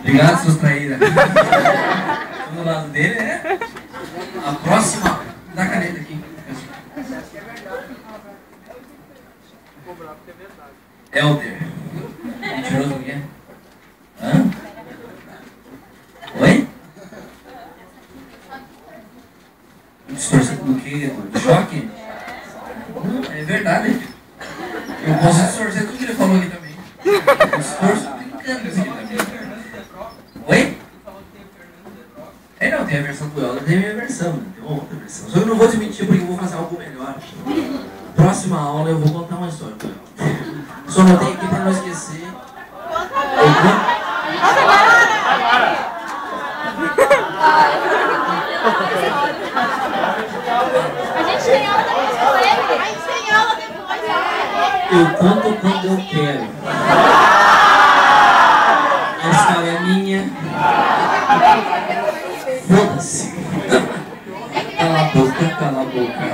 Obrigado, seus traíras. Do lado dele, né? A próxima. Dá a caneta aqui. Helder. Mentiroso o quê? Hã? Oi? Distorcido do quê? Do choque? Não, é verdade. Eu posso distorcer tudo que ele falou aqui também. Eu distorço brincando isso aqui também. Oi? É, não, tem a versão do Helder, tem a minha versão, né? Tem uma outra versão. Só que eu não vou desmentir porque eu vou fazer algo melhor. Próxima aula eu vou contar uma história do Helder. Só anotei aqui pra não esquecer. A gente tem aula depois com ele. A gente tem aula depois. Eu conto quando eu quero. A história é minha. Foda-se. Cala a boca, cala a boca.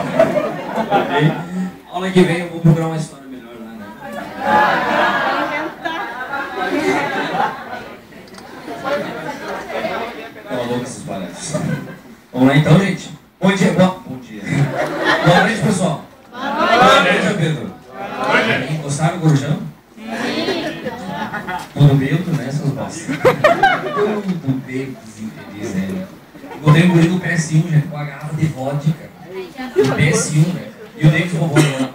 Aula que vem eu vou procurar uma história melhor lá, né? Cala a boca, esses palhaços. Vamos lá então, gente. Bom dia, bom dia. Boa noite, pessoal. Boa noite, Pedro. Gostaram do Gorjão? Tudo bêbado, né, seus bosta? Tudo bêbado, infeliz, né? Encontrei um guri do PS1, gente, com a garrafa de vodka. Do PS1, né? E o David roubou lá.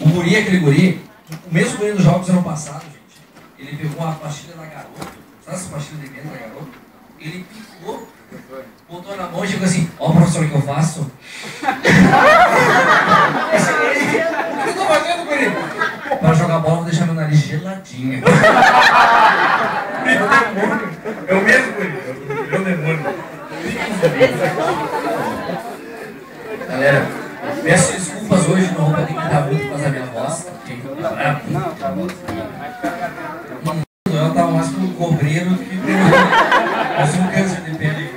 O guri, aquele guri, o mesmo guri dos jogos ano passado, gente, ele pegou a pastilha da garota, sabe essa pastilha de vento da garota? Ele picou, botou na mão e chegou assim: ó, professor, o que eu faço? O que eu tô fazendo, guri? Para jogar bola, vou deixar meu nariz geladinho. É o mesmo, guri. É o demônio. Galera, peço desculpas hoje, não vou poder cantar muito por causa da minha voz. Ela tá mais com um cobreiro do que com um câncer de pele.